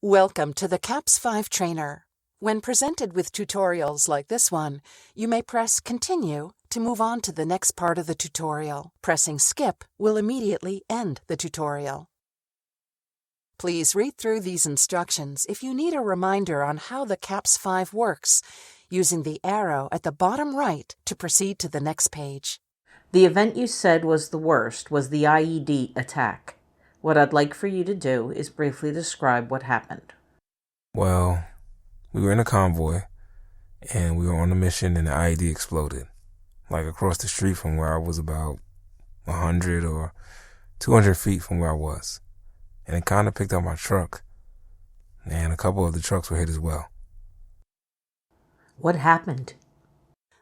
Welcome to the CAPS-5 Trainer. When presented with tutorials like this one, you may press Continue to move on to the next part of the tutorial. Pressing Skip will immediately end the tutorial. Please read through these instructions if you need a reminder on how the CAPS-5 works, using the arrow at the bottom right to proceed to the next page. The event you said was the worst was the IED attack. What I'd like for you to do is briefly describe what happened. Well, we were in a convoy, and we were on a mission, and the IED exploded, like across the street from where I was, about 100 or 200 feet from where I was. And it kind of picked up my truck, and a couple of the trucks were hit as well. What happened?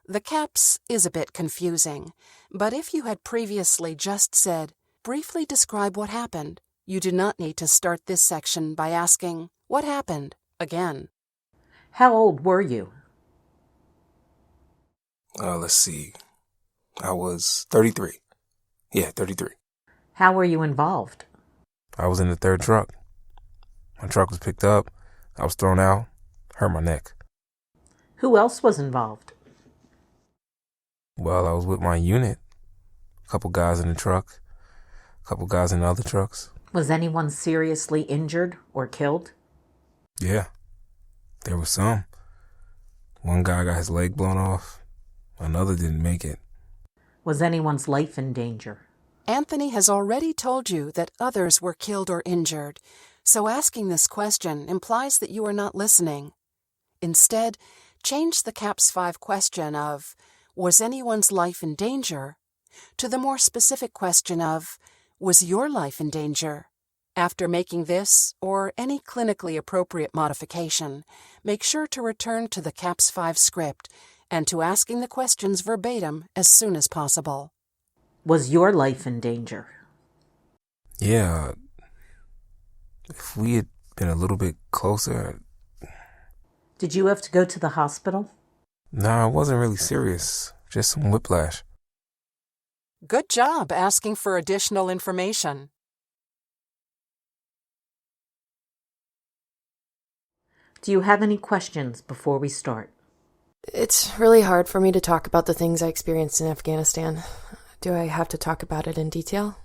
The CAPS is a bit confusing, but if you had previously just said, briefly describe what happened, you do not need to start this section by asking, what happened, again. How old were you? Let's see. I was 33. Yeah, 33. How were you involved? I was in the third truck. My truck was picked up. I was thrown out, hurt my neck. Who else was involved? Well, I was with my unit. A couple guys in the truck. A couple guys in the other trucks. Was anyone seriously injured or killed? Yeah, there was some. One guy got his leg blown off. Another didn't make it. Was anyone's life in danger? Anthony has already told you that others were killed or injured, so asking this question implies that you are not listening. Instead, change the CAPS-5 question of, was anyone's life in danger, to the more specific question of, was your life in danger? After making this, or any clinically appropriate modification, make sure to return to the CAPS-5 script and to asking the questions verbatim as soon as possible. Was your life in danger? Yeah. If we had been a little bit closer. Did you have to go to the hospital? Nah, it wasn't really serious. Just some whiplash. Good job asking for additional information. Do you have any questions before we start? It's really hard for me to talk about the things I experienced in Afghanistan. Do I have to talk about it in detail?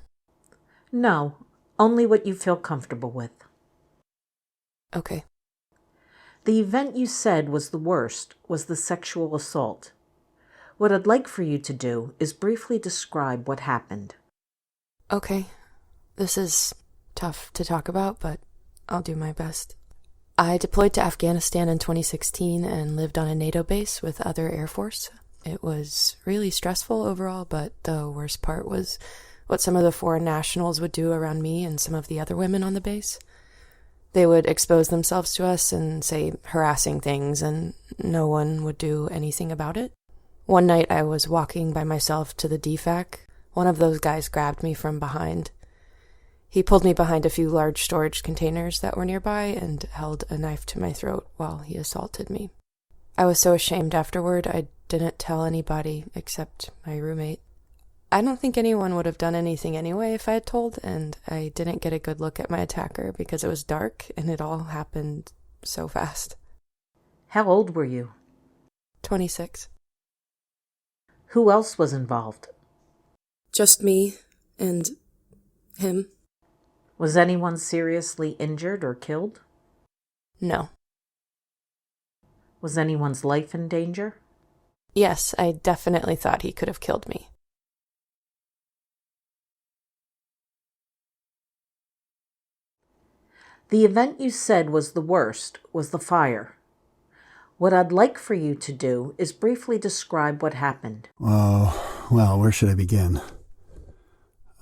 No, only what you feel comfortable with. Okay. The event you said was the worst was the sexual assault. What I'd like for you to do is briefly describe what happened. Okay. This is tough to talk about, but I'll do my best. I deployed to Afghanistan in 2016 and lived on a NATO base with other Air Force. It was really stressful overall, but the worst part was what some of the foreign nationals would do around me and some of the other women on the base. They would expose themselves to us and say harassing things, and no one would do anything about it. One night I was walking by myself to the DFAC. One of those guys grabbed me from behind. He pulled me behind a few large storage containers that were nearby and held a knife to my throat while he assaulted me. I was so ashamed afterward, I didn't tell anybody except my roommate. I don't think anyone would have done anything anyway if I had told, and I didn't get a good look at my attacker because it was dark and it all happened so fast. How old were you? 26. Who else was involved? Just me and him. Was anyone seriously injured or killed? No. Was anyone's life in danger? Yes, I definitely thought he could have killed me. The event you said was the worst was the fire. What I'd like for you to do is briefly describe what happened. Oh, well, where should I begin?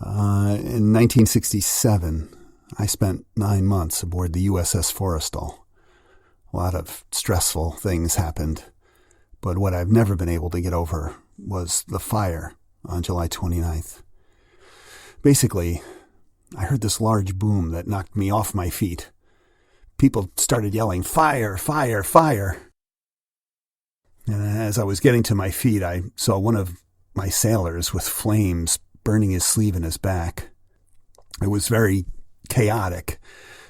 In 1967, I spent 9 months aboard the USS Forrestal. A lot of stressful things happened, but what I've never been able to get over was the fire on July 29th. Basically, I heard this large boom that knocked me off my feet. People started yelling, "Fire, fire, fire!" And as I was getting to my feet, I saw one of my sailors with flames burning his sleeve in his back. It was very chaotic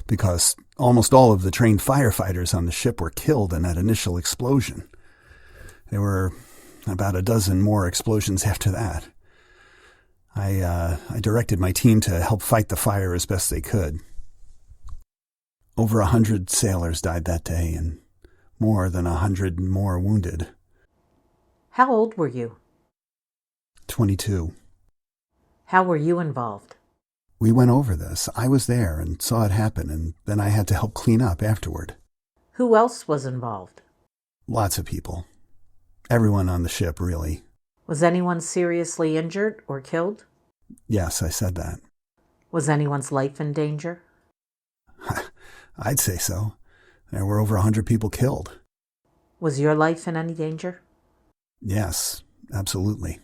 because Almost all of the trained firefighters on the ship were killed in that initial explosion. There were about a dozen more explosions after that. I directed my team to help fight the fire as best they could. Over 100 sailors died that day, and more than 100 more wounded. How old were you? 22. How were you involved? We went over this. I was there and saw it happen, and then I had to help clean up afterward. Who else was involved? Lots of people. Everyone on the ship, really. Was anyone seriously injured or killed? Yes, I said that. Was anyone's life in danger? I'd say so. There were over 100 people killed. Was your life in any danger? Yes, absolutely.